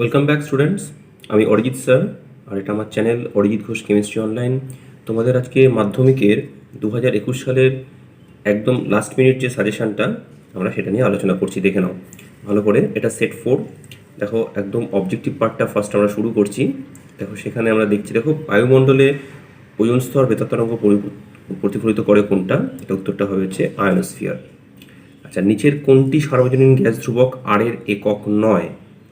Welcome back students. আমি Arijit sir, আর এটা আমার channel Arijit Ghosh chemistry online. তোমাদের আজকে মাধ্যমিকের 2021 সালের একদম লাস্ট মিনিট যে সাজেশানটা আমরা সেটা নিয়ে আলোচনা করছি, দেখে নাও ভালো করে। এটা সেট 4। দেখো একদম অবজেক্টিভ পার্টটা ফার্স্ট আমরা শুরু করছি। দেখো সেখানে আমরা দেখছি, দেখো বায়ুমণ্ডলে ওজোন স্তর বেতার তরঙ্গ প্রতিফলিত করে কোনটা? এটা উত্তরটা হয়েছে আয়নোস্ফিয়ার। আচ্ছা, নিচের কোনটি সার্বজনীন গ্যাস ধ্রুবক আর এর একক নয়?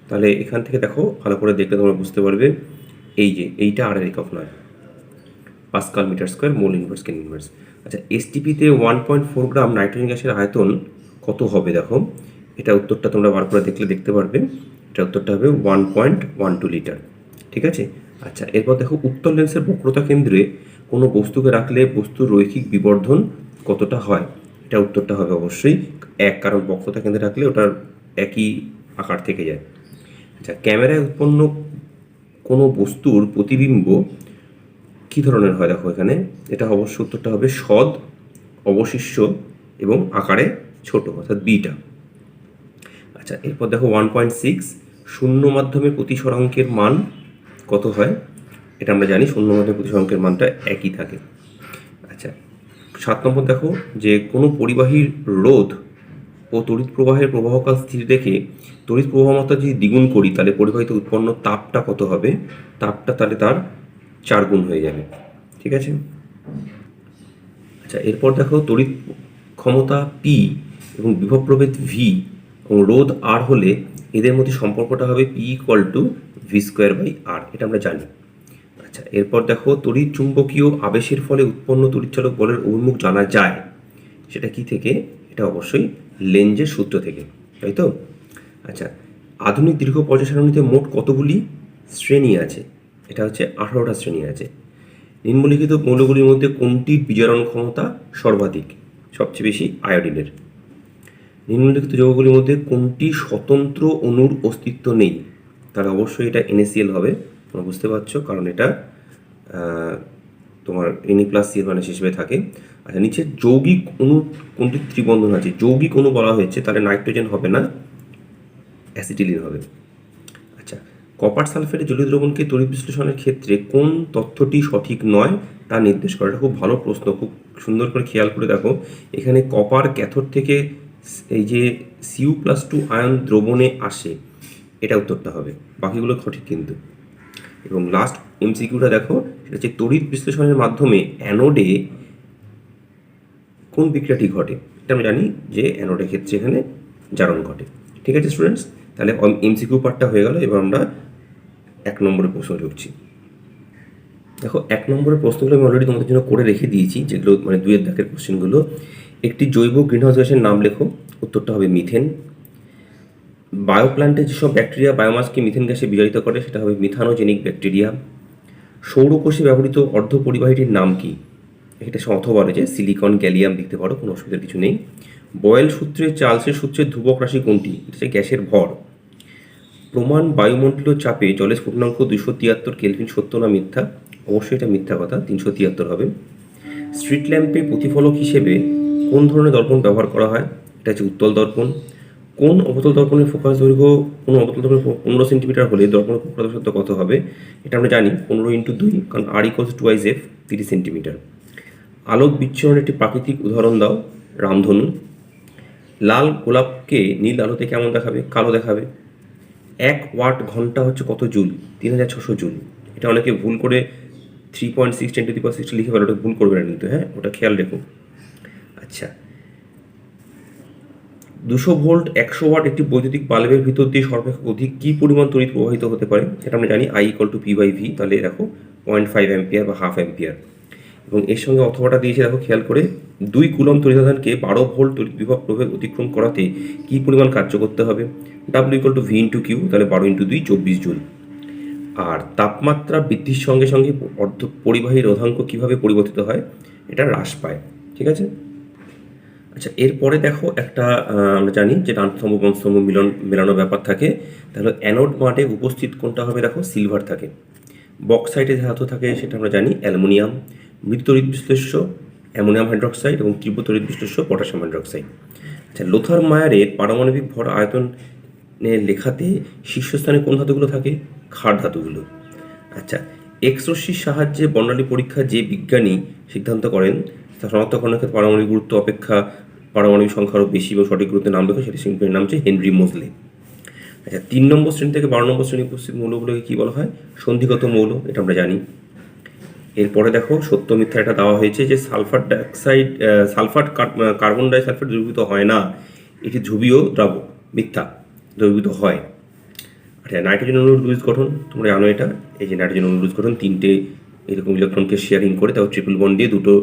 তাহলে এখান থেকে দেখো ভালো করে দেখলে তোমরা বুঝতে পারবে, এই যে এইটা আর এর একক নয়, pascal metre square mole inverse কেন ইনভার্স। আচ্ছা, এসটিপিতে 1.4 গ্রাম নাইট্রোজেন গ্যাসের আয়তন কত হবে? দেখো এটা উত্তরটা তোমরা বার করে দেখলে দেখতে পারবে, এটা উত্তরটা হবে 1.12 লিটার। ঠিক আছে। আচ্ছা, এরপর দেখো উত্তল লেন্সের বক্রতা কেন্দ্রে কোনো বস্তুকে রাখলে বস্তুর রৈখিক বিবর্ধন কতটা হয়? এটা উত্তরটা হবে অবশ্যই 1, কারণ বক্রতা কেন্দ্রে রাখলে ওটার একই আকার থেকে যায়। আচ্ছা, ক্যামেরায় উৎপন্ন কোনো বস্তুর প্রতিবিম্ব কী ধরনের হয়? দেখো এখানে এটা অবশ্য উত্তরটা হবে সদ, অবশিষ্য এবং আকারে ছোট, অর্থাৎ বিটা। আচ্ছা, এরপর দেখো 1.6, শূন্য মাধ্যমে প্রতিসরাঙ্কের মান কত হয়? এটা আমরা জানি, শূন্য মাধ্যমে প্রতিসরাঙ্কের মানটা একই থাকে। আচ্ছা, 7 নম্বর দেখো যে কোনো পরিবাহীর রোধ ও তড়িৎ প্রবাহের প্রবাহকাল স্থির রেখে তড়িৎ প্রবাহ মাত্রা যদি দ্বিগুণ করি তাহলে পরিবাহিত উৎপন্ন তাপটা কত হবে? তাপটা তাহলে তার 4 গুণ হয়ে যাবে। ঠিক আছে। আচ্ছা, এরপর দেখো তড়িৎ ক্ষমতা পি এবং বিভব প্রভেদ ভি এবং রোধ আর হলে এদের মধ্যে সম্পর্কটা হবে P equal to V square by R, এটা আমরা জানি। আচ্ছা, এরপর দেখো তড়িৎ চুম্বকীয় আবেশের ফলে উৎপন্ন তড়িৎচালক বলের অভিমুখ জানা যায়, সেটা কি থেকে? এটা অবশ্যই লেঞ্জের সূত্র থেকে, তাই তো? আচ্ছা, আধুনিক দীর্ঘ পর্যায় সারণীতে মোট কতগুলি শ্রেণী আছে? এটা হচ্ছে 18টা শ্রেণী আছে। নিম্নলিখিত মৌলগুলির মধ্যে কোনটির বিজারণ ক্ষমতা সর্বাধিক? সবচেয়ে বেশি আয়োডিনের। নিম্নলিখিত যৌগগুলির মধ্যে কোনটি স্বতন্ত্র অণুর অস্তিত্ব নেই? তাহলে অবশ্যই এটা NaCl হবে, তোমরা বুঝতে পারছো, কারণ এটা তোমার Na+Cl হিসেবে থাকে। আচ্ছা, নিচে যৌগিক অণু কোনটি ত্রিবন্ধন আছে? যৌগিক অণু বলা হয়েছে, তাহলে নাইট্রোজেন হবে না, অ্যাসিটিলিন হবে। আচ্ছা, কপার সালফেটের জলীয় দ্রবণকে তড়িৎ বিশ্লেষণের ক্ষেত্রে কোন তথ্যটি সঠিক নয় তা নির্দেশ করে? এটা খুব ভালো প্রশ্ন, খুব সুন্দর করে খেয়াল করে দেখো। এখানে কপার ক্যাথোড থেকে এই যে Cu+2 আয়ন দ্রবণে আসে, এটা উত্তরটা হবে, বাকিগুলো সঠিক কিন্তু। এবং লাস্ট MCQটা দেখো, সেটা হচ্ছে তড়িৎ বিশ্লেষণের মাধ্যমে অ্যানোডে কোন বিক্রিয়াটি ঘটে? এটা আমরা জানি যে অ্যানোডের ক্ষেত্রে এখানে জারণ ঘটে। ঠিক আছে স্টুডেন্টস, তাহলে MCQ পার্টটা হয়ে গেল। এবার আমরা 1 নম্বরের প্রশ্ন ঢুকছি। দেখো 1 নম্বরের প্রশ্নগুলো আমি অলরেডি তোমাদের জন্য করে রেখে দিয়েছি, যেগুলো 2-এর দাগের কোশ্চেনগুলো। একটি জৈব গ্রিনহাউস গ্যাসের নাম লেখো, উত্তরটা হবে মিথেন। বায়োপ্ল্যান্টে যেসব ব্যাকটেরিয়া বায়োমাসকে মিথেন গ্যাসে বিজারিত করে সেটা হবে মিথানোজেনিক ব্যাকটেরিয়া। সৌরকোষে ব্যবহৃত অর্ধপরিবাহীটির নাম কি? এটা অথবা রয়েছে সিলিকন, গ্যালিয়াম লিখতে পারো, কোনো অসুবিধার কিছু নেই। বয়েল সূত্রে চার্লসের সূত্রের ধ্রুবক রাশি কোনটি? এটা হচ্ছে গ্যাসের ভর। প্রমাণ বায়ুমণ্ডলীয় চাপে জলের স্ফুটনাঙ্ক 273 কেলভিন, সত্য না মিথ্যা? অবশ্যই এটা মিথ্যা কথা, 373 হবে। স্ট্রিট ল্যাম্পে প্রতিফলক হিসেবে কোন ধরনের দর্পণ ব্যবহার করা হয়? এটা হচ্ছে উত্তল দর্পণ। কোন অবতল দর্পণের ফোকাস দৈর্ঘ্য কোনো অবতল দর্পণের 15 সেন্টিমিটার হলে দর্পণের প্রকৃত সত্য কত হবে? এটা আমরা জানি 15×2, কারণ R = 2/f, 30 সেন্টিমিটার। আলোক বিচ্ছুরণের একটি প্রাকৃতিক উদাহরণ দাও। রামধনু। লাল গোলাপকে নীল আলোতে কেমন দেখাবে? কালো দেখাবে। 1 ওয়াট ঘন্টা হচ্ছে কত জুল? 3600 জুল। এটা অনেকে ভুল করে 3.6 10⁻⁶ লিখে ফেলে, ওটা ভুল করবে না কিন্তু, হ্যাঁ, ওটা খেয়াল রেখো। আচ্ছা, 200 ভোল্ট 100 ওয়াট একটি বৈদ্যুতিক বাল্বের ভিতর দিয়ে সর্বাপেক্ষা অধিক কী পরিমাণ তড়িৎ প্রবাহিত হতে পারে? সেটা আমরা জানি I = P/V, তাহলে দেখো 0.5 অ্যাম্পিয়ার বা হাফ অ্যাম্পিয়ার। এবং এর সঙ্গে অথবাটা দিয়েছে, দেখো খেয়াল করে, 2 কুলম তড়িৎধানকে 12 ভোল্ট তড়িৎ বিভব প্রভেদ অতিক্রম করাতে কী পরিমাণ কার্য করতে হবে? W = V/Q, তাহলে 12×2 24 জুল। আর তাপমাত্রা বৃদ্ধির সঙ্গে সঙ্গে পরিবাহী রোধাঙ্ক কীভাবে পরিবর্তিত হয়? এটা হ্রাস পায়। ঠিক আছে। আচ্ছা, এরপরে দেখো একটা আমরা জানি যে ডানস্তম্ভ বামস্তম্ভ মেলানো ব্যাপার থাকে, তাহলে অ্যানোড মাঠে উপস্থিত কোনটা হবে? দেখো সিলভার থাকে। বক্সাইটে ধাতু থাকে সেটা আমরা জানি অ্যালুমিনিয়াম। মৃদু তড়িৎ বিশ্লেষ্য অ্যামোনিয়াম হাইড্রক্সাইড এবং তীব্র তড়িৎ বিশ্লেষ্য পটাশিয়াম হাইড্রক্সাইড। আচ্ছা, লোথার মায়ারের পারমাণবিক ভর আয়তন লেখাতে শীর্ষস্থানে কোন ধাতুগুলো থাকে? ক্ষার ধাতুগুলো। আচ্ছা, এক্স রশ্মির সাহায্যে বর্ণালী পরীক্ষা যে বিজ্ঞানী সিদ্ধান্ত করেন তা শনাক্তকরণের ক্ষেত্রে পারমাণবিক গুরুত্ব অপেক্ষা পারমাণবিক সংখ্যা আরও বেশি এবং সঠিক গুরুত্বের নাম লেখো, সেটি শিল্পীর নাম হচ্ছে হেনরি মোজলে। আচ্ছা, 3 নম্বর শ্রেণী থেকে 12 নম্বর শ্রেণী উপস্থিত মৌলগুলোকে কী বলা হয়? সন্ধিগত মৌল, এটা আমরা জানি। এরপরে দেখো সত্য মিথ্যা এটা দেওয়া হয়েছে যে সালফার কার্বন ডাইসালফাইড দ্রবীভূত হয় না, এটি ধ্রুবীয় দ্রাবক। মিথ্যা, দ্রবীভূত হয়। আচ্ছা, নাইট্রোজেন অণুর লুইস গঠন তোমরা জানো এটা। এই যে নাইট্রোজেন অণুর লুইস গঠন, 3টে এরকম ইলেকট্রনকে শেয়ারিং করে তাও ট্রিপল বন্ড দিয়ে 2টো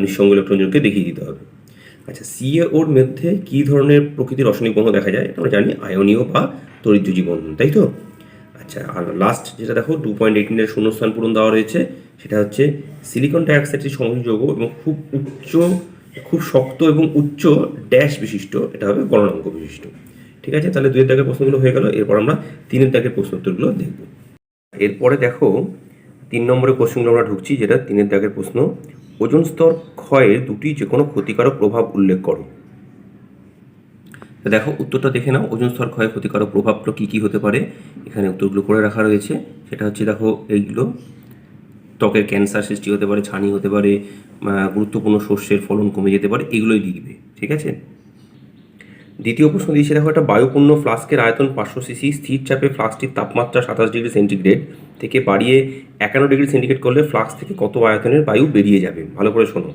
নিঃসঙ্গ ইলেকট্রনকে দেখিয়ে দিতে হবে। আচ্ছা, সিএওর মধ্যে কী ধরনের প্রকৃতির রাসায়নিক বন্ধন দেখা যায়? আমরা জানি আয়নীয় বা তড়িৎযোজী বন্ধন, তাই তো? আচ্ছা, আর লাস্ট যেটা দেখো 2.18 শূন্যস্থান পূরণ দেওয়া রয়েছে, সেটা হচ্ছে সিলিকন ডাইঅক্সাইডটি সংযোগ এবং খুব শক্ত এবং উচ্চ ড্যাশ বিশিষ্ট, এটা হবে গলনাঙ্ক বিশিষ্ট। ঠিক আছে, তাহলে 2 দাগের প্রশ্নগুলো হয়ে গেল। এরপর আমরা 3 দাগের প্রশ্ন উত্তরগুলো দেখব। এরপরে দেখো 3 নম্বরের কোশ্চেনগুলো আমরা ঢুকছি, যেটা 3 দাগের প্রশ্ন। ওজোন স্তর ক্ষয়ের দুটি যে কোনো ক্ষতিকারক প্রভাব উল্লেখ করো। দেখো উত্তরটা দেখে নাও, ওজোন স্তর ক্ষয়ের ক্ষতিকারক প্রভাবগুলো কী কী হতে পারে। এখানে উত্তরগুলো করে রাখা রয়েছে। সেটা হচ্ছে দেখো এইগুলো ত্বকের ক্যান্সার সৃষ্টি হতে পারে, ছানি হতে পারে, গুরুত্বপূর্ণ শস্যের ফলন কমে যেতে পারে, এগুলোই লিখবে। ঠিক আছে, দ্বিতীয় প্রশ্ন দিয়েছে দেখো, একটা বায়ুপূর্ণ ফ্লাস্কের আয়তন 500 সিসি, স্থির চাপে ফ্লাস্কটির তাপমাত্রা 27 ডিগ্রি সেন্টিগ্রেড থেকে বাড়িয়ে 51 ডিগ্রি সেন্টিগ্রেড করলে ফ্লাস্ক থেকে কত আয়তনের বায়ু বেরিয়ে যাবে? ভালো করে শোনো।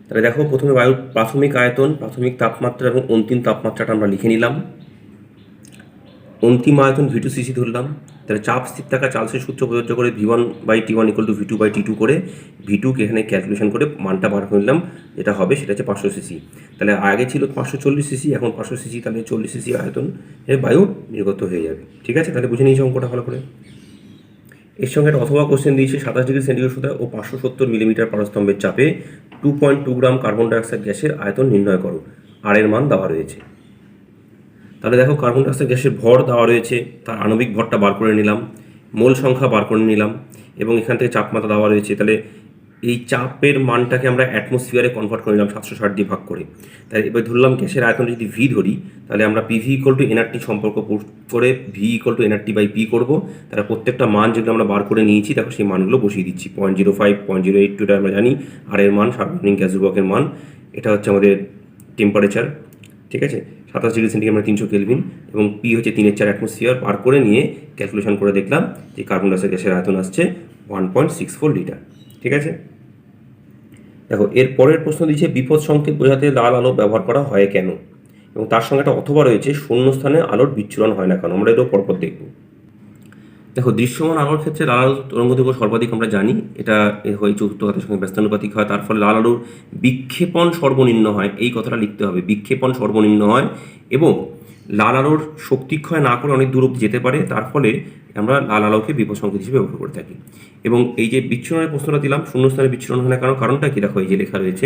তাহলে দেখো প্রথমে বায়ুর প্রাথমিক আয়তন, প্রাথমিক তাপমাত্রা এবং অন্তিম তাপমাত্রাটা আমরা লিখে নিলাম। অন্তিম আয়তন V2 সিসি ধরলাম। তাহলে চাপ স্থির থাকা চার্লসের সূত্র প্রযোজ্য করে V1/T1 = V2/T2 করে V2 কে এখানে ক্যালকুলেশন করে মানটা বার করে নিলাম, যেটা হবে সেটা হচ্ছে 500 সিসি। তাহলে আগে ছিল 540 সিসি, এখন 500 সিসি, তাহলে 40 সিসি আয়তন এর বায়ু নির্গত হয়ে যাবে। ঠিক আছে, তাহলে বুঝে নিয়েছি অঙ্কটা ভালো করে। এর সঙ্গে একটা অথবা কোশ্চেন দিয়েছে, 27 ডিগ্রি সেন্টিগ্রেড সুতা ও 570 মিলিমিটার পারস্তম্ভের চাপে 2.2 গ্রাম কার্বন ডাইঅক্সাইড গ্যাসের আয়তন নির্ণয় করো। আর এর মান দেওয়া রয়েছে। তাহলে দেখো কার্বন ডাইঅক্সাইড গ্যাসের ভর দেওয়া রয়েছে, তার আণবিক ভরটা বার করে নিলাম, মোল সংখ্যা বার করে নিলাম, এবং এখান থেকে চাপমাত্রা দেওয়া রয়েছে। তাহলে এই চাপের মানটাকে আমরা অ্যাটমসফিয়ারে কনভার্ট করে নিলাম 760 দিয়ে ভাগ করে। তাই এবার ধরলাম গ্যাসের আয়তন যদি ভি ধরি, তাহলে আমরা PV = nRT সম্পর্ক করে V = nRT/P করবো। তাহলে প্রত্যেকটা মান যেগুলো আমরা বার করে নিয়েছি, দেখো সেই মানগুলো বসিয়ে দিচ্ছি। 0.05, 0.082 এটা আমরা জানি। আর এর মান সার্বজনীন গ্যাস ধ্রুবকের মান, এটা হচ্ছে আমাদের টেম্পারেচার। ঠিক আছে, 27 ডিগ্রি সেন্টিগ্রেড মানে 300 কেলভিন, এবং P হচ্ছে 3/4 অ্যাটমসফিয়ার। বার করে নিয়ে ক্যালকুলেশন করে দেখলাম যে কার্বন ডাইঅক্সাইড গ্যাসের আয়তন আসছে 1.64 লিটার। ঠিক আছে, দেখো এর পরের প্রশ্ন দিচ্ছে, বিপদ সংকেত বোঝাতে লাল আলো ব্যবহার করা হয় কেন? এবং তার সঙ্গে একটা অথবা রয়েছে, শূন্যস্থানে আলোর বিচ্ছুরণ হয় না কেন? আমরা এটাও পরপর দেখব। দেখো দৃশ্যমান আলোর ক্ষেত্রে লাল আলোর তরঙ্গদৈর্ঘ্য সর্বাধিক আমরা জানি, এটা হয় চতুর্থ ঘাতের সঙ্গে ব্যস্তানুপাতিক হয়। তার ফলে লাল আলোর বিক্ষেপণ সর্বনিম্ন হয়, এই কথাটা লিখতে হবে, বিক্ষেপণ সর্বনিম্ন হয়। এবং লাল আলোর শক্তিক্ষয় না করে অনেক দূর অবধি যেতে পারে, তার ফলে আমরা লাল আলোকে বিপদ সংকেত হিসেবে ব্যবহার করে থাকি। এবং এই যে বিচ্ছুরণের প্রশ্নটা দিলাম, শূন্যস্থানে বিচ্ছুরণ হয় না কারণ, কারণটা কি? দেখো এই যে লেখা রয়েছে,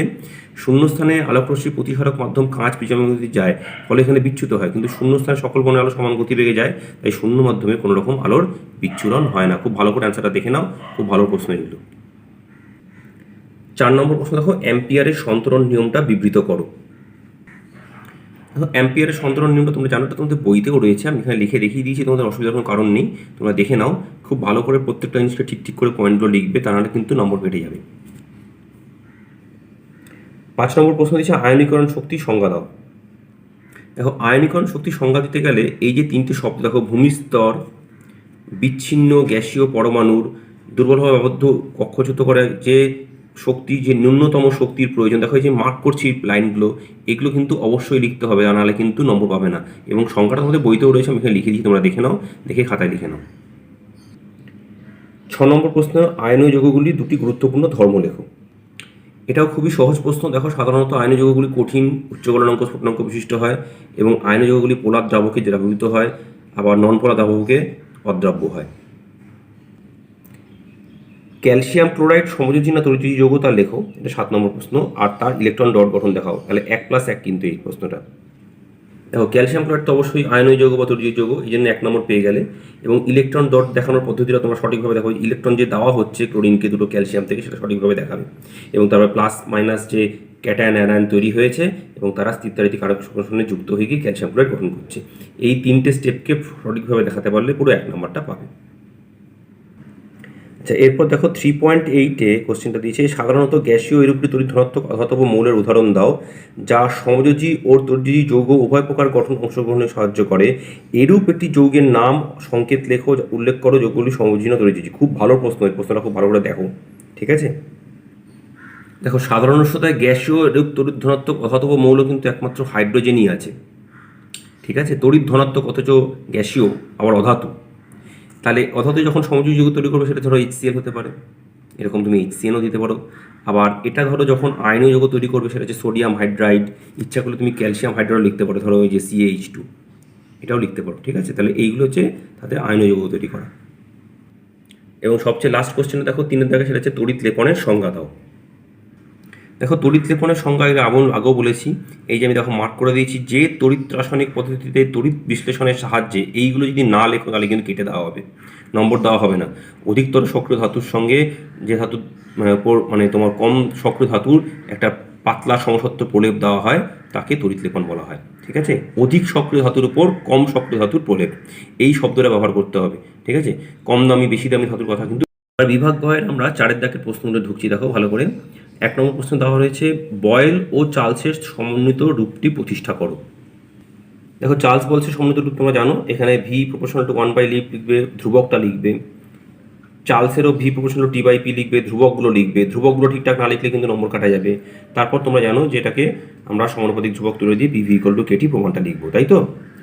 শূন্যস্থানে আলোকরশ্মি প্রতিসারক মাধ্যম কাঁচ প্রিজমের মধ্যে যায়, ফলে এখানে বিচ্যুত হয়, কিন্তু শূন্যস্থানে সকল বর্ণের আলো সমান গতিবেগে যায়, তাই শূন্য মাধ্যমে কোনো রকম আলোর বিচ্ছুরণ হয় না। খুব ভালো করে অ্যান্সারটা দেখে নাও, খুব ভালো প্রশ্ন এগুলো। 4 নম্বর প্রশ্ন দেখো, অ্যাম্পিয়ারের সন্তরণ নিয়মটা বিবৃত করো। দেখো অ্যাম্পিয়ারের সন্তরণ নিয়মটা তোমরা জানো, তোমাদের বইতেও রয়েছে, আমি এখানে লিখে দেখিয়ে দিয়েছি, তোমাদের অসুবিধার কোনো কারণ নেই, তোমরা দেখে নাও। খুব ভালো করে প্রত্যেকটা জিনিসকে ঠিক ঠিক করে পয়েন্টগুলো লিখবে, তা নাহলে কিন্তু নম্বর কেটে যাবে। 5 নম্বর প্রশ্ন দিচ্ছে, আয়নীকরণ শক্তির সংজ্ঞা দাও। দেখো আয়নীকরণ শক্তির সংজ্ঞা দিতে গেলে এই যে 3টে শব্দ দেখো, ভূমিস্তর, বিচ্ছিন্ন গ্যাসীয় পরমাণুর, দুর্বলভাবে আবদ্ধ কক্ষচ্যুত করে যে শক্তি, যে ন্যূনতম শক্তির প্রয়োজন, দেখো এই যে মার্ক করছি লাইনগুলো, এগুলো কিন্তু অবশ্যই লিখতে হবে, নাহলে কিন্তু নম্বর পাবে না। এবং সংখ্যাটা তোমাদের বইতেও রয়েছে, আমি এখানে লিখে দিচ্ছি, তোমরা দেখে নাও, দেখে খাতায় লিখে নাও। 6 নম্বর প্রশ্ন, আয়নীয় যৌগগুলির 2টি গুরুত্বপূর্ণ ধর্ম লেখো। এটাও খুবই সহজ প্রশ্ন। দেখো সাধারণত আয়নীয় যৌগগুলি কঠিন, উচ্চ গলনাঙ্ক, স্ফুটনাঙ্ক বিশিষ্ট হয়, এবং আয়নীয় যৌগগুলি পোলার দ্রাবকে দ্রাবীভূত হয়, আবার নন পোলার দ্রাবকে অদ্রাব্য হয়। ক্যালসিয়াম ক্লোরাইড সমযোজী না তরিযোজী যৌগ তা লেখো, এটা 7 নম্বর প্রশ্ন। আর তার ইলেকট্রন ডট গঠন দেখাও। তাহলে 1+1 কিন্তু এই প্রশ্নটা। দেখো ক্যালসিয়াম ক্লোরাইড তো অবশ্যই আয়নীয় যৌগ বা তরিযোজী যৌগ, এই জন্য 1 নম্বর পেয়ে গেলে। এবং ইলেকট্রন ডট দেখানোর পদ্ধতিটা তোমরা সঠিকভাবে দেখো, ইলেকট্রন যে দেওয়া হচ্ছে ক্লোরিনকে দুটো ক্যালসিয়াম থেকে, সেটা সঠিকভাবে দেখাবে। এবং তারপরে প্লাস মাইনাস যে ক্যাটায়ন অ্যানায়ন তৈরি হয়েছে এবং তারা স্থিরতারিতি কারক সংশ্লেষণে যুক্ত হয়ে গিয়ে ক্যালসিয়াম ক্লোরাইড গঠন করছে। এই 3টে স্টেপকে সঠিকভাবে দেখাতে পারলে পুরো 1 নম্বরটা পাবে। আচ্ছা, এরপর দেখো 3.8-এ কোশ্চেনটা দিয়েছে, সাধারণত গ্যাসীয় এরূপটি তড়িৎ ধনাত্মক অধাতব মৌলের উদাহরণ দাও যা সমযোজী ও তড়িৎযোজী যৌগ উভয় প্রকার গঠন অংশগ্রহণে সাহায্য করে। এরূপ একটি যৌগের নাম সংকেত লেখো, উল্লেখ করো যৌগগুলি সমযোজী না তড়িৎযোজী। খুব ভালো প্রশ্ন, এই প্রশ্নটা খুব ভালো করে দেখো, ঠিক আছে। দেখো, সাধারণ অবস্থায় গ্যাসীয় এরূপ তড়িৎ ধনাত্মক অধাতব মৌল কিন্তু একমাত্র হাইড্রোজেনই আছে, ঠিক আছে। তড়িৎ ধনাত্মক অথচ গ্যাসীয় আবার অধাতু। তাহলে অধাতু যখন সমযোজী যৌগ তৈরি করবে সেটা ধরো HCl হতে পারে, এরকম তুমি HCnও দিতে পারো। আবার এটা ধরো যখন আয়নীয় যৌগ তৈরি করবে সেটা হচ্ছে সোডিয়াম হাইড্রাইড, ইচ্ছা করলে তুমি ক্যালসিয়াম হাইড্রাইড লিখতে পারো, ধরো ওই যে CH2, এটাও লিখতে পারো, ঠিক আছে। তাহলে এইগুলো হচ্ছে তাদের আয়নীয় যৌগ তৈরি করা। এবং সবচেয়ে লাস্ট কোশ্চেনে দেখো 3-এর দাগে, সেটা হচ্ছে তড়িৎ লেপনের সংজ্ঞা দাও। দেখো, তড়িৎ লেপনের সংজ্ঞা আগেও বলেছি, এই যে আমি দেখো মার্ক করে দিয়েছি, যে তড়িৎ রাসায়নিক পদ্ধতিতে তড়িৎ বিশ্লেষণের সাহায্যে, এইগুলো যদি না লেখো তাহলে কিন্তু কেটে দেওয়া হবে, নম্বর দেওয়া হবে না। অধিকতর সক্রিয় ধাতুর সঙ্গে যে ধাতু মানে তোমার কম সক্রিয় ধাতুর একটা পাতলা সমসত্ব প্রলেপ দেওয়া হয় তাকে তড়িৎ লেপন বলা হয়, ঠিক আছে। অধিক সক্রিয় ধাতুর উপর কম সক্রিয় ধাতুর প্রলেপ, এই শব্দটা ব্যবহার করতে হবে, ঠিক আছে। কম দামি বেশি দামি ধাতুর কথা কিন্তু। বিভাগ গয়ের আমরা 4-এর দাগের প্রশ্নগুলো ঢুকছি, দেখো ভালো করে। 1 নম্বর প্রশ্ন দেওয়া রয়েছে, বয়েল ও চার্লসের সমন্বিত রূপটি প্রতিষ্ঠা করো। দেখো, চার্লস বলছে সমন্বিত রূপ তোমরা জানো, এখানে V প্রপোর্শনাল টু 1/L লিখবে, ধ্রুবকটা লিখবে। চার্লসেরও V প্রপোর্শনাল টু T/P লিখবে, ধ্রুবকগুলো লিখবে। ধ্রুবকগুলো ঠিকঠাক না লিখলে কিন্তু নম্বর কাটা যাবে। তারপর তোমরা জানো যে এটাকে আমরা সমানুপাতিক ধ্রুবক তুলে দিয়ে PV = KT প্রমাণটা লিখবো, তাই তো।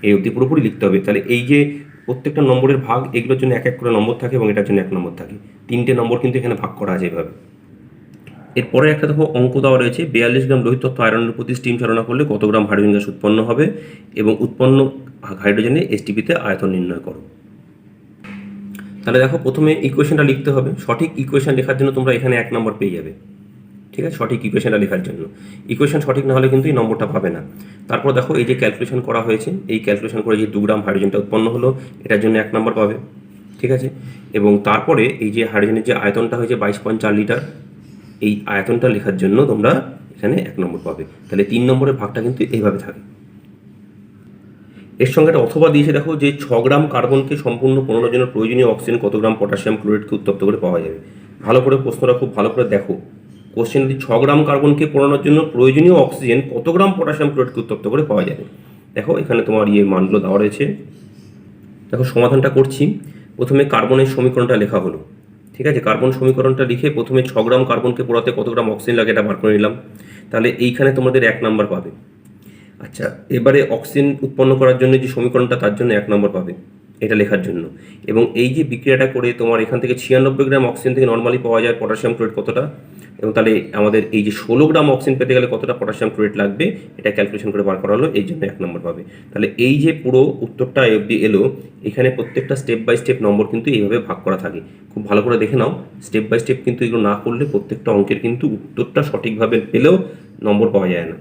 এই অবধি পুরোপুরি লিখতে হবে। তাহলে এই যে প্রত্যেকটা নম্বরের ভাগ, এগুলোর জন্য 1 করে নম্বর থাকে এবং এটার জন্য 1 নম্বর থাকে। 3টে নম্বর কিন্তু এখানে ভাগ করা আছে এভাবে। এরপরে একটা দেখো অঙ্ক দেওয়া রয়েছে, 42 গ্রাম লোহিত তত্ত্ব আয়রনের প্রতি স্টিম চালনা করলে কত গ্রাম হাইড্রোজেন গ্যাস উৎপন্ন হবে এবং উৎপন্ন হাইড্রোজেনের STPতে আয়তন নির্ণয় করো। তাহলে দেখো, প্রথমে ইকুয়েশনটা লিখতে হবে। সঠিক ইকুয়েশন লেখার জন্য তোমরা এখানে 1 নম্বর পেয়ে যাবে, ঠিক আছে। সঠিক ইকুয়েশনটা লেখার জন্য, ইকুয়েশন সঠিক না হলে কিন্তু এই নম্বরটা পাবে না। তারপর দেখো, এই যে ক্যালকুলেশন করা হয়েছে, এই ক্যালকুলেশন করে যে 2 গ্রাম হাইড্রোজেনটা উৎপন্ন হলো, এটার জন্য 1 নম্বর পাবে, ঠিক আছে। এবং তারপরে এই যে হাইড্রোজেনের যে আয়তনটা হয়েছে 22.4 লিটার, এই আয়তনটা লেখার জন্য তোমরা এখানে 1 নম্বর পাবে। তাহলে 3 নম্বরের ভাগটা কিন্তু এইভাবে থাকে। এর সঙ্গে একটা অথবা দিয়েছে, দেখো যে 6 গ্রাম কার্বনকে সম্পূর্ণ পোড়ানোর জন্য প্রয়োজনীয় অক্সিজেন কত গ্রাম পটাশিয়াম ক্লোরাইডকে উত্তপ্ত করে পাওয়া যাবে। ভালো করে প্রশ্নটা খুব ভালো করে দেখো। কোশ্চেন যদি 6 গ্রাম কার্বনকে পোড়ানোর জন্য প্রয়োজনীয় অক্সিজেন কত গ্রাম পটাশিয়াম ক্লোরাইডকে উত্তপ্ত করে পাওয়া যাবে। দেখো, এখানে তোমার মানগুলো দেওয়া রয়েছে। দেখো, সমাধানটা করছি। প্রথমে কার্বনের সমীকরণটা লেখা হলো, ঠিক আছে। কার্বন সমীকরণটা লিখে প্রথমে 6 গ্রাম কার্বনকে পোড়াতে কত গ্রাম অক্সিজেন লাগে এটা বার করে নিলাম। তাহলে এইখানে তোমাদের 1 নম্বর পাবে। আচ্ছা, এবারে অক্সিজেন উৎপন্ন করার জন্য যে সমীকরণটা, তার জন্য 1 নম্বর পাবে এটা লেখার জন্য। এবং এই যে বিক্রিয়াটা করে তোমার এখান থেকে 96 গ্রাম অক্সিজেন থেকে নর্মালি পাওয়া যায় পটাশিয়াম ক্লোরাইড কতটা, এবং তাহলে আমাদের এই যে 16 গ্রাম অক্সিজেন পেতে গেলে কতটা পটাশিয়াম ক্লোরাইড লাগবে, এটা ক্যালকুলেশন করে বার করা হলো, এই জন্য 1 নম্বর পাবে। তাহলে এই যে পুরো উত্তরটা অবধি এলো, এখানে প্রত্যেকটা স্টেপ বাই স্টেপ নম্বর কিন্তু এইভাবে ভাগ করা থাকে। খুব ভালো করে দেখে নাও, স্টেপ বাই স্টেপ কিন্তু এগুলো না করলে প্রত্যেকটা অঙ্কের কিন্তু উত্তরটা সঠিকভাবে পেলেও নম্বর পাওয়া যায় না।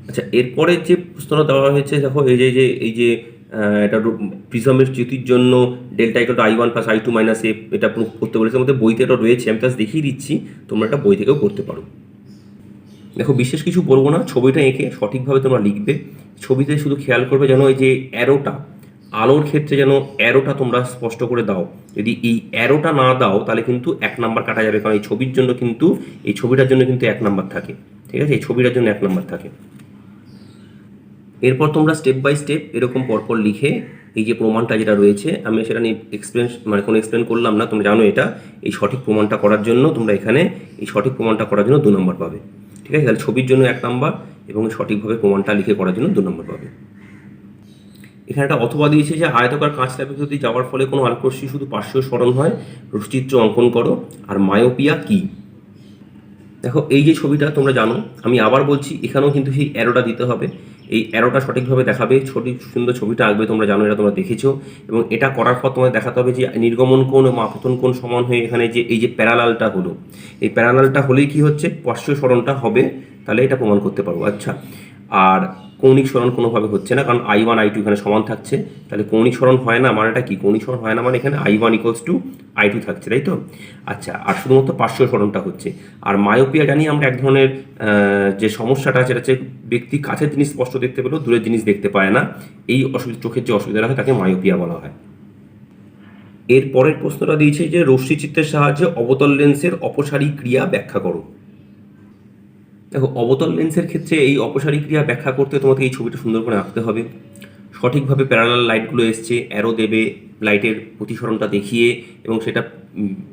আচ্ছা, এরপরে যে প্রশ্নটা দেওয়া হয়েছে, দেখো এই যে এটা প্রিজমের চ্যুতির জন্য ডেল্টা = I1 + I2 - F, এটা প্রুফ করতে বলেছে। আমাদের বইতে এটা রয়েছে, আমি জাস্ট দেখিয়ে দিচ্ছি, তোমরা এটা বই থেকেও করতে পারো। দেখো, বিশেষ কিছু বলবো না, ছবিটা এঁকে সঠিকভাবে তোমরা লিখবে। ছবিতে শুধু খেয়াল করবে যেন এই যে অ্যারোটা, আলোর ক্ষেত্রে যেন অ্যারোটা তোমরা স্পষ্ট করে দাও। যদি এই অ্যারোটা না দাও তাহলে কিন্তু 1 নম্বর কাটা যাবে, কারণ এই ছবির জন্য কিন্তু, এই ছবিটার জন্য কিন্তু 1 নম্বর থাকে, ঠিক আছে। এই ছবিটার জন্য 1 নম্বর থাকে। এরপর তোমরা স্টেপ বাই স্টেপ এরকম পরপর লিখে এই যে প্রমাণটা যেটা রয়েছে, আমি সেটা নিয়ে কোনো এক্সপ্লেন করলাম না, তোমরা জানো এটা। এই সঠিক প্রমাণটা করার জন্য তোমরা এখানে এই সঠিক প্রমাণটা করার জন্য 2 নম্বর পাবে, ঠিক আছে। তাহলে ছবির জন্য 1 নম্বর এবং সঠিকভাবে প্রমাণটা লিখে করার জন্য 2 নম্বর পাবে। এখানে একটা অথবা দিয়েছে যে আয়তকার কাঁচ ল্যাপে যদি যাওয়ার ফলে কোনো আলোকরশ্মি শুধু পার্শ্বীয় স্মরণ হয়, রশ্মিচিত্র অঙ্কন করো। আর মায়োপিয়া কি? দেখো, এই যে ছবিটা তোমরা জানো, আমি আবার বলছি, এখানেও কিন্তু সেই অ্যারোটা দিতে হবে। এই অ্যারোটা সঠিকভাবে দেখাবে, সুন্দর ছবিটা আঁকবে, তোমরা জানো, এটা তোমরা দেখেছো। এবং এটা করার পর তোমাদের দেখাতে হবে যে নির্গমন কোণ এবং আপতন কোণ সমান হয়ে এখানে যে এই যে প্যারালালটা হলো, এই প্যারালালটা হলেই কি হচ্ছে, পার্শ্বীয় স্মরণটা হবে, তাহলে এটা প্রমাণ করতে পারবো। আচ্ছা, আর কৌণিক সরণ কোনোভাবে হচ্ছে না, কারণ I1 I2 এখানে সমান থাকছে। তাহলে কৌণিক সরণ হয় না মানেটা কি? কৌণিক সরণ হয় না মানে এখানে I1 = I2 থাকছে, তাই তো? আচ্ছা, আর শুধুমাত্র পার্শ্বীয় সরণটা হচ্ছে। আর মায়োপিয়া জানি আমরা এক ধরনের যে সমস্যাটা সেটা হচ্ছে ব্যক্তি কাছের জিনিস স্পষ্ট দেখতে পেলেও দূরের জিনিস দেখতে পায় না। এই অসুবিধা, চোখের যে অসুবিধাটা হয় তাকে মায়োপিয়া বলা হয়। এর পরের প্রশ্নটা দিয়েছে যে রশ্মিচিত্রের সাহায্যে অবতল লেন্সের অপসারী ক্রিয়া ব্যাখ্যা করো। দেখো, অবতল লেন্সের ক্ষেত্রে এই অপসারী ক্রিয়া ব্যাখ্যা করতে তোমাকে এই ছবিটা সুন্দর করে আঁকতে হবে। সঠিকভাবে প্যারালাল লাইটগুলো এসছে, অ্যারো দেবে, লাইটের প্রতিসরণটা দেখিয়ে এবং সেটা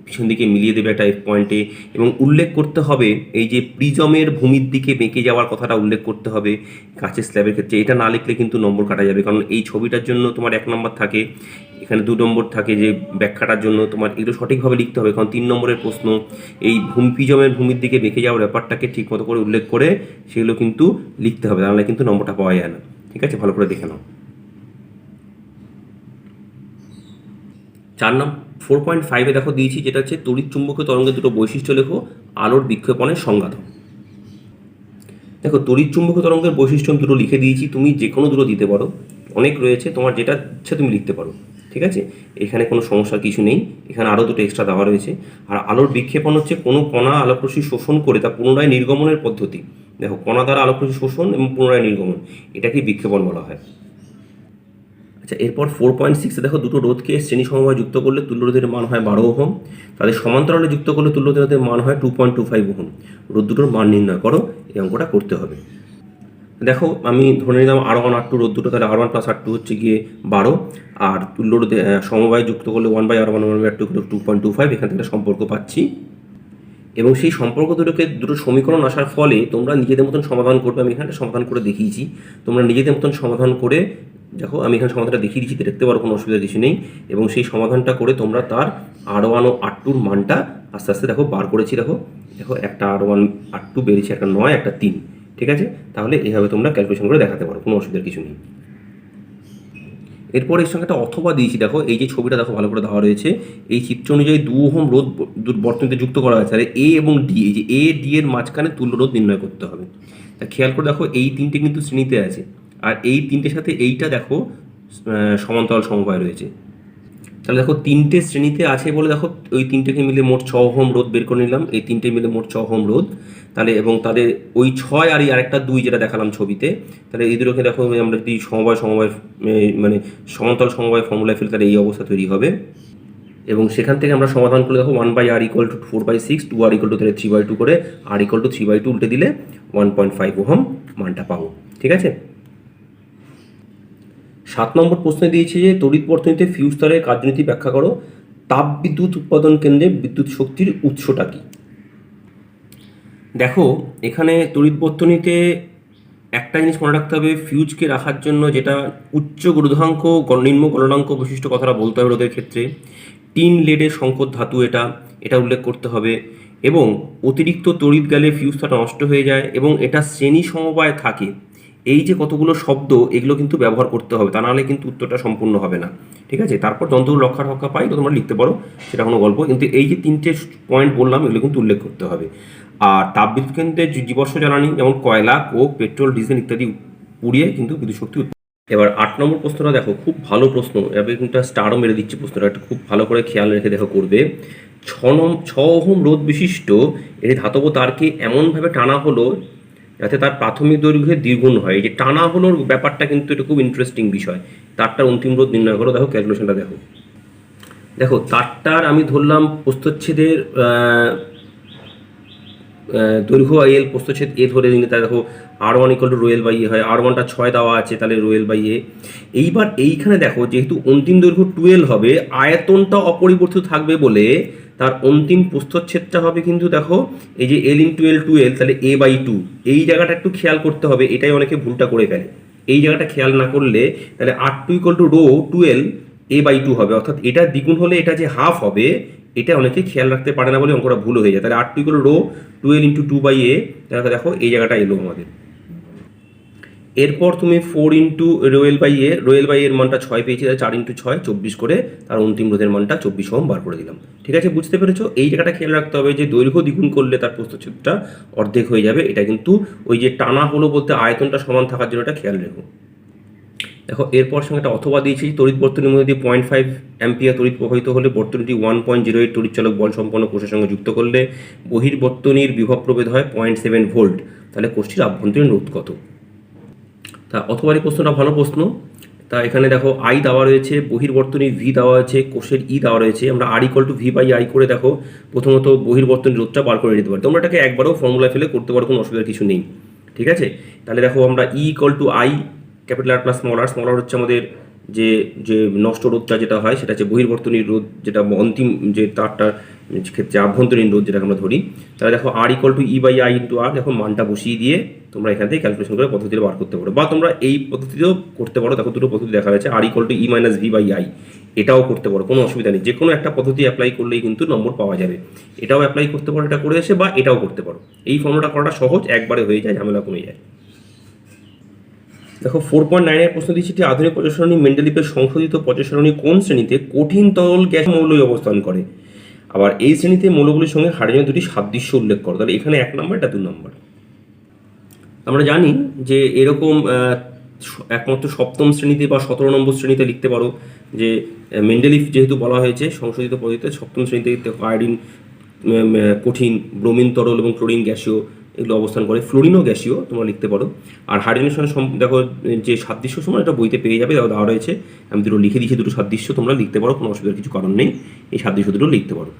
পিছন দিকে মিলিয়ে দেবে একটা পয়েন্টে, এবং উল্লেখ করতে হবে এই যে প্রিজমের ভূমির দিকে বেঁকে যাওয়ার কথাটা উল্লেখ করতে হবে কাঁচের স্ল্যাবের ক্ষেত্রে। এটা না লিখলে কিন্তু নম্বর কাটা যাবে, কারণ এই ছবিটার জন্য তোমার 1 নম্বর থাকে, এখানে 2 নম্বর থাকে যে ব্যাখ্যাটার জন্য। তোমার এগুলো সঠিকভাবে লিখতে হবে, কারণ 3 নম্বরের প্রশ্ন এই প্রিজমের ভূমির দিকে বেঁকে যাওয়ার ব্যাপারটাকে ঠিকমতো করে উল্লেখ করে সেগুলো কিন্তু লিখতে হবে, তাহলে কিন্তু নম্বরটা পাওয়া যায় না। ঠিক আছে, ভালো করে দেখে নাও। 4.5 দেখো দিয়েছি, যেটা হচ্ছে তড়িৎ চুম্বকীয় তরঙ্গের দুটো বৈশিষ্ট্য লেখো, আলোর বিক্ষেপণের সংজ্ঞা দাও। দেখো, তড়িৎ চুম্বকীয় তরঙ্গের বৈশিষ্ট্য আমি দুটো লিখে দিয়েছি, তুমি যে কোনো দুটো দিতে পারো, অনেক রয়েছে, তোমার যেটা ইচ্ছা তুমি লিখতে পারো। ঠিক আছে, এখানে কোনো সমস্যার কিছু নেই, এখানে আরও দুটো এক্সট্রা দেওয়া রয়েছে। আর আলোর বিক্ষেপণ হচ্ছে কোনো কণা আলোকরশ্মি শোষণ করে তা পুনরায় নির্গমনের পদ্ধতি। দেখো, কণা দ্বারা আলোকরশ্মি শোষণ এবং পুনরায় নির্গমন, এটাকেই বিক্ষেপণ বলা হয়। আচ্ছা, এরপর 4.6 দেখো, দুটো রোধকে শ্রেণী সমবায় যুক্ত করলে তুল্য রোধের মান হয় 12 ওহম, তাদের সমান্তরালে যুক্ত করলে তুল্য রোধের মান হয় 2.25 ওহম। রোধ দুটোর মান নির্ণয় করো, এই অঙ্কটা করতে হবে। দেখো, আমি ধরে নিলাম R1 R2 রোধ দুটো, তাহলে R1 + R2 হচ্ছে গিয়ে 12, আর তুল্য রোধে সমবায় যুক্ত করলে 1/R1 1/R2 2.25, এখান থেকে একটা সম্পর্ক পাচ্ছি। এবং সেই সম্পর্ক দুটো সমীকরণ আসার ফলে তোমরা নিজেদের মতন সমাধান করবে। আমি এখানে সমাধান করে দেখিয়েছি, তোমরা নিজেদের মতন সমাধান করে দেখো, আমি এখানে সমাধানটা দেখিয়ে দিচ্ছি, দেখতে পারো, কোনো অসুবিধা কিছু নেই। এবং সেই সমাধানটা করে তোমরা তার R1 ও R2-র মানটা আস্তে আস্তে দেখো বার করেছি। দেখো দেখো, একটা R1 R2 বেরিয়েছে, একটা 9, একটা 3। ঠিক আছে, তাহলে এইভাবে তোমরা ক্যালকুলেশন করে দেখাতে পারো, কোনো অসুবিধার কিছু নেই। এরপর এর সঙ্গে একটা অথবা দিয়েছি। দেখো, এই যে ছবিটা দেখো ভালো করে দেওয়া রয়েছে, এই চিত্র অনুযায়ী 2 ওহম রোধ বর্তনীতে যুক্ত করা হয়েছে। আর এ এবং ডি, এই যে এ ডি এর মাঝখানে তুল্য রোধ নির্ণয় করতে হবে। তা খেয়াল করে দেখো, এই তিনটে কিন্তু শ্রেণীতে আছে, আর এই তিনটের সাথে এইটা দেখো সমান্তরাল সমবায় রয়েছে। তাহলে দেখো, তিনটে শ্রেণীতে আছে বলে দেখো ওই তিনটেকে মিলে মোট 6 ওহম রোধ বের করে নিলাম, এই তিনটে মিলে মোট 6 ওহম রোধ। তাহলে এবং তাদের ওই 6 আর এই আরেকটা 2 যেটা দেখালাম ছবিতে, তাহলে এই দুটোকে দেখো আমরা যদি সমবায় মানে সমান্তরাল সমবায় ফর্মুলায় ফেলি, তাহলে এই অবস্থা তৈরি হবে। এবং সেখান থেকে আমরা সমাধান করে দেখো 1/R = 4/6, 2R = 3/2 করে R = 3/2 উল্টে দিলে 1.5 ওহম মানটা পাবো। ঠিক আছে, 7 নম্বর প্রশ্নে দিয়েছে যে তড়িৎ বর্তনীতে ফিউজ তারের কার্যনীতি ব্যাখ্যা করো। তাপ বিদ্যুৎ উৎপাদন কেন্দ্রে বিদ্যুৎ শক্তির উৎসটা কি? দেখো, এখানে তড়িৎ বর্তনীতে একটা জিনিস মনে রাখতে হবে, ফিউজকে রাখার জন্য যেটা উচ্চ রোধাঙ্ক নিম্ন গলনাঙ্ক বৈশিষ্ট্য কথাটা বলতে হবে রোধের ক্ষেত্রে। টিন লেডের সংকর ধাতু, এটা উল্লেখ করতে হবে। এবং অতিরিক্ত তড়িৎ গেলে ফিউজ তারটা নষ্ট হয়ে যায়, এবং এটা শ্রেণী সমবায় থাকে। এই যে কতগুলো শব্দ, এগুলো কিন্তু ব্যবহার করতে হবে, তা নাহলে কিন্তু উত্তরটা সম্পূর্ণ হবে না। ঠিক আছে, তারপর যন্ত্রগুলো রক্ষা পাই তো তোমরা লিখতে পারো, সেটা কোনো গল্প, কিন্তু এই যে তিনটে পয়েন্ট বললাম এগুলো কিন্তু উল্লেখ করতে হবে। আর তাপবিদ্যুৎ কেন্দ্রে জীবাশ্ম জ্বালানি যেমন কয়লা, কোক, পেট্রোল, ডিজেল ইত্যাদি পুড়িয়ে কিন্তু বিদ্যুৎ শক্তি। এবার 8 নম্বর প্রশ্নটা দেখো, খুব ভালো প্রশ্ন, এবার কিন্তু স্টারও মেরে দিচ্ছি প্রশ্নটা, একটু খুব ভালো করে খেয়াল রেখে দেখো করবে। 6 ওহম রোধ বিশিষ্ট এই ধাতব তারকে এমনভাবে টানা হলো যাতে তার প্রাথমিক দৈর্ঘ্যের দ্বিগুণ হয়। এই যে টানা হলোর ব্যাপারটা কিন্তু এটা খুব ইন্টারেস্টিং বিষয়। তারটার অন্তিম রোধ নির্ণয় করো। দেখো ক্যালকুলেশনটা দেখো। দেখো, তারটার আমি ধরলাম প্রস্থচ্ছেদের দৈর্ঘ্য এল, প্রস্থচ্ছেদ এ ধরে নিলে, তাই দেখো R1 = ρL/A হয়। R1টা 6 দেওয়া আছে, তাহলে ρL/A। এইবার এইখানে দেখো, যেহেতু অন্তিম দৈর্ঘ্য 12 হবে, আয়তনটা অপরিবর্তিত থাকবে বলে তার অন্তিম প্রস্থচ্ছেদটা হবে কিন্তু দেখো এই যে L × L 12, তাহলে A/2। এই জায়গাটা একটু খেয়াল করতে হবে, এটাই অনেকে ভুলটা করে ফেলে। এই জায়গাটা খেয়াল না করলে তাহলে R2 = ρ12 A/2 হবে, অর্থাৎ এটা দ্বিগুণ হলে এটা যে হাফ হবে, এটা অনেকে খেয়াল রাখতে পারে না বলে অঙ্কটা ভুল হয়ে যায়। তাহলে R2 = ρ12 × 2/A, দেখো এই জায়গাটা এলো আমাদের। এরপর তুমি 4 ইন্টু রোয়েল বাই এর মানটা 6 পেয়েছি, 4 ইন্টু 6 24 করে তার অন্তিম রোধের মানটা 24 ওহম বার করে দিলাম। ঠিক আছে, বুঝতে পেরেছো? এই জায়গাটা খেয়াল রাখতে হবে যে দৈর্ঘ্য দ্বিগুণ করলে তার প্রস্থচ্ছেদটা অর্ধেক হয়ে যাবে। এটা কিন্তু ওই যে টানা হলো বলতে আয়তনটা সমান থাকার জন্য এটা খেয়াল রেখো। দেখো এরপর সঙ্গে একটা অথবা দিয়েছি, তড়িৎ বর্তনীর মধ্যে দিয়ে 0.5 অ্যাম্পিয়ার তড়িৎ প্রবাহিত হলে বর্তনীটি 1.08 তড়িৎচালক বল সম্পন্ন কোষের সঙ্গে যুক্ত করলে বহির্বর্তনীর বিভব প্রভেদ হয় 0.7 ভোল্ট। তাহলে কোষটির আভ্যন্তরীণ রোধ কত? তা অথবা এই প্রশ্নটা ভালো প্রশ্ন। তা এখানে দেখো আই দেওয়া রয়েছে, বহির্বর্তনীর ভি দেওয়া আছে, কোষের ই দেওয়া রয়েছে। আমরা R equal to V by I করে দেখো প্রথমত বহির্বর্তনীর রোধটা বার করে নিতে পারি। তোমরা এটাকে একবারও ফর্মুলা ফেলে করতে পারো, কোনো অসুবিধার কিছু নেই। ঠিক আছে, তাহলে দেখো আমরা E equal to I capital R plus small r হচ্ছে আমাদের যে যে নষ্ট রোধটা যেটা হয় সেটা হচ্ছে বহির্বর্তনীর রোধ, যেটা অন্তিম যে তারটার ক্ষেত্রে আভ্যন্তরীণ রোধ যেটাকে আমরা ধরি। তাহলে দেখো R equal to E by I into R, দেখো মানটা বসিয়ে দিয়ে তোমরা এখান থেকে ক্যালকুলেশন করে পদ্ধতিটা বার করতে পারো, বা তোমরা এই পদ্ধতিতেও করতে পারো। দেখো দুটো পদ্ধতি দেখা যাচ্ছে, r equal to E minus V by I, এটাও করতে পারো, কোনো অসুবিধা নেই। যে কোনো একটা পদ্ধতি অ্যাপ্লাই করলেই কিন্তু নম্বর পাওয়া যাবে। এটাও অ্যাপ্লাই করতে পারো, এটা করে এসে, বা এটাও করতে পারো। এই ফর্মুলাটা করাটা সহজ, একবারে হয়ে যায়, ঝামেলা কমে যায়। দেখো 4.9 এর প্রশ্ন দিচ্ছি, আধুনিক পর্যায় সারণী মেন্ডেলিভের সংশোধিত পর্যায় সারণী কোন শ্রেণীতে কঠিন তরল গ্যাস মৌলই অবস্থান করে? আবার এই শ্রেণীতে মৌলগুলির সঙ্গে হাইড্রোজেনের দুটি সাদৃশ্য উল্লেখ করো। তাহলে এখানে 1 নম্বর, এটা 2 নম্বর। আমরা জানি যে এরকম একমাত্র সপ্তম শ্রেণীতে বা 17 নম্বর শ্রেণীতে লিখতে পারো যে মেন্ডেলিভ যেহেতু বলা হয়েছে সংশোধিত পদ্ধতিতে সপ্তম শ্রেণীতে আয়োডিন কঠিন, ব্রোমিন তরল এবং ক্লোরিন গ্যাসীয় এগুলো অবস্থান করে। ফ্লোরিনও গ্যাসীয় তোমরা লিখতে পারো। আর হাইড্রোজেনের সঙ্গে দেখো যে সাদৃশ্য সময় এটা বইতে পেয়ে যাবে, দেওয়া রয়েছে। আমি দুটো লিখে দিয়েছি, দুটো সাদৃশ্য তোমরা লিখতে পারো, কোনো অসুবিধার কিছু কারণ নেই, এই সাদৃশ্য দুটো লিখতে পারো।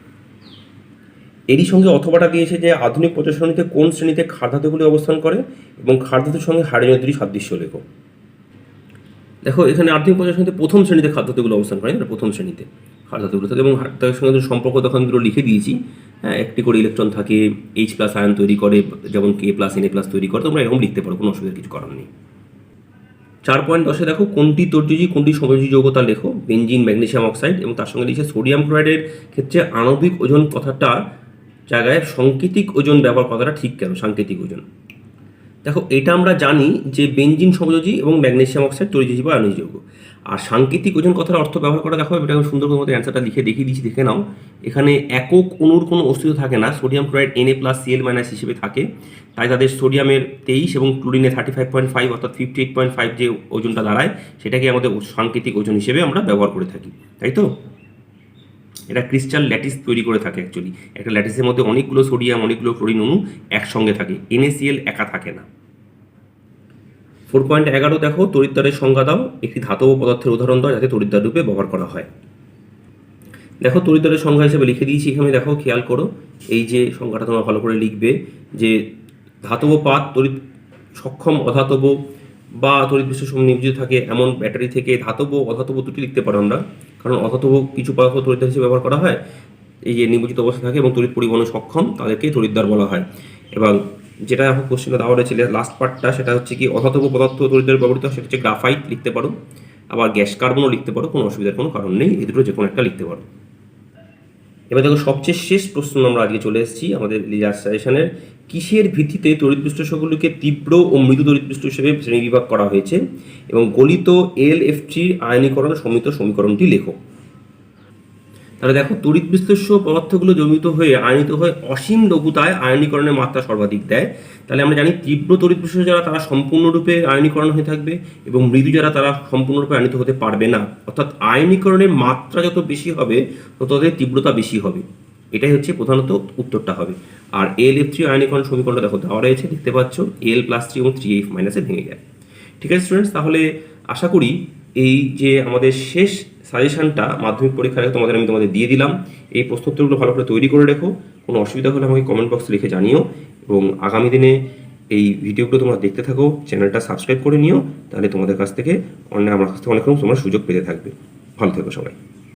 এরই সঙ্গে অথবাটা দিয়েছে যে আধুনিক পর্যায় সারণীতে কোন শ্রেণীতে ক্ষার ধাতুগুলি অবস্থান করে এবং ক্ষার ধাতুর সঙ্গে হাইড্রোজেনের দুটি সাদৃশ্য লেখো। দেখো এখানে আধুনিক পর্যায় সারণীতে প্রথম শ্রেণীতে ক্ষার ধাতুগুলো অবস্থান করে, প্রথম শ্রেণীতে ক্ষার ধাতুগুলো থাকে এবং তাদের সঙ্গে সম্পর্ক তখন দুটো লিখে দিয়েছি। হ্যাঁ, একটি করে ইলেকট্রন থাকে, H+ আয়ন তৈরি করে, যেমন K+ Na+ তৈরি করে, তোমরা এরকম লিখতে পারো, কোনো অসুবিধার কিছু কারণ নেই। 4.10 দেখো কোনটি তৈর্যজি কোনটি সমযোজী যৌগ তা লেখো। বেনজিন, ম্যাগনেসিয়াম অক্সাইড, এবং তার সঙ্গে লিখছে সোডিয়াম ক্লোরাইডের ক্ষেত্রে আণবিক ওজন কথাটা জায়গায় সাংকেতিক ওজন ব্যবহার কথাটা ঠিক কেন? সাংকেতিক ওজন, দেখো এটা আমরা জানি যে বেনজিন সমযোজী এবং ম্যাগনেসিয়াম অক্সাইড তৈর্যজি বা আণবিক যৌগ। আর সাংকেতিক ওজন কথার অর্থ ব্যবহার করা, দেখো এটা আমি সুন্দর মতো অ্যান্সারটা লিখে দেখিয়ে দিচ্ছি, দেখে নাও। এখানে একক অণুর কোনো অস্তিত্ব থাকে না, সোডিয়াম ক্লোরাইড Na+Cl- হিসেবে থাকে, তাই তাদের সোডিয়ামের 23 এবং ক্লোরিনের 35.5 অর্থাৎ 58.5 যে ওজনটা দাঁড়ায় সেটাকে আমাদের সাংকেতিক ওজন হিসেবে আমরা ব্যবহার করে থাকি, তাই তো? এটা ক্রিস্টাল ল্যাটিস তৈরি করে থাকে। অ্যাকচুয়ালি একটা ল্যাটিসের মধ্যে অনেকগুলো সোডিয়াম, অনেকগুলো ক্লোরিন অণু একসঙ্গে থাকে, NaCl একা থাকে না। 4.11 দেখো তড়িৎদ্বারের সংজ্ঞা দাও, একটি ধাতব পদার্থের উদাহরণ দাও যাতে তড়িৎদ্বার রূপে ব্যবহার করা হয়। দেখো তড়িৎদ্বারের সংজ্ঞা হিসেবে লিখে দিয়েছি এখানে, দেখো খেয়াল করো, এই যে সংজ্ঞাটা তোমরা ভালো করে লিখবে যে ধাতব পাত তড়িৎ সক্ষম অধাতব বা তড়িৎ বিশ্লেষণ সময় নিয়োজিত থাকে এমন ব্যাটারি থেকে ধাতব অধাতব দুটি লিখতে পারো আমরা, কারণ অধাতব কিছু পদার্থ তড়িৎদ্বার হিসেবে ব্যবহার করা হয়, এই যে নিয়োজিত অবস্থা থাকে এবং তড়িৎ পরিবহনে সক্ষম, তাদেরকে তড়িৎদ্বার বলা হয়। এবং যেটা এখন কোশ্চেনে দেওয়া রয়েছে লাস্ট পার্টটা, সেটা হচ্ছে কি অধাতব পদার্থ তড়িৎদ্বারে ব্যবহৃত, সেটা হচ্ছে গ্রাফাইট লিখতে পারো, আবার গ্যাস কার্বনও লিখতে পারো, কোনো অসুবিধার কোনো কারণ নেই, এই দুটো যে কোনো একটা লিখতে পারো। এবার দেখো সবচেয়ে শেষ প্রশ্ন আমরা আজকে চলে এসেছি আমাদের লিজার সাজেশনের, কিসের ভিত্তিতে তড়িৎ বিশ্লেষকগুলিকে তীব্র ও মৃদু তড়িৎ বিশ্লেষক হিসেবে শ্রেণীবিভাগ করা হয়েছে এবং গলিত LFT আয়নীকরণ সমীত সমীকরণটি লেখো। তাহলে দেখো তড়িৎ বিশ্লেষ্য পদার্থগুলো জমিত হয়ে আয়নিত হয়ে অসীম লঘুতায় আয়নীকরণের মাত্রা সর্বাধিক দেয়। তাহলে আমরা জানি তীব্র তড়িৎ বিশ্লেষ্য যারা তারা সম্পূর্ণরূপে আয়নীকরণ হয়ে থাকবে এবং মৃদু যারা তারা সম্পূর্ণরূপে আয়নিত হতে পারবে না, অর্থাৎ আয়নীকরণের মাত্রা যত বেশি হবে তত তাদের তীব্রতা বেশি হবে। এটাই হচ্ছে প্রধানত উত্তরটা হবে। আর LF3 আয়নীকরণ সমীকরণটা দেখো দেওয়া রয়েছে, দেখতে পাচ্ছ L+3 এবং 3F- ভেঙে যায়। ঠিক আছে স্টুডেন্টস, তাহলে আশা করি এই যে আমাদের শেষ সাজেশনটা মাধ্যমিক পরীক্ষার আগে তোমাদের দিয়ে দিলাম। এই প্রশ্নোত্তরগুলো ভালো করে তৈরি করে রেখো, কোনো অসুবিধা হলে আমাকে কমেন্ট বক্সে লিখে জানিও, এবং আগামী দিনে এই ভিডিওগুলো তোমরা দেখতে থাকো, চ্যানেলটা সাবস্ক্রাইব করে নিও, তাহলে তোমাদের কাছ থেকে আমার কাছ থেকে অনেক রকম তোমরা সুযোগ পেতে থাকবে। ভালো থেকো সবাই।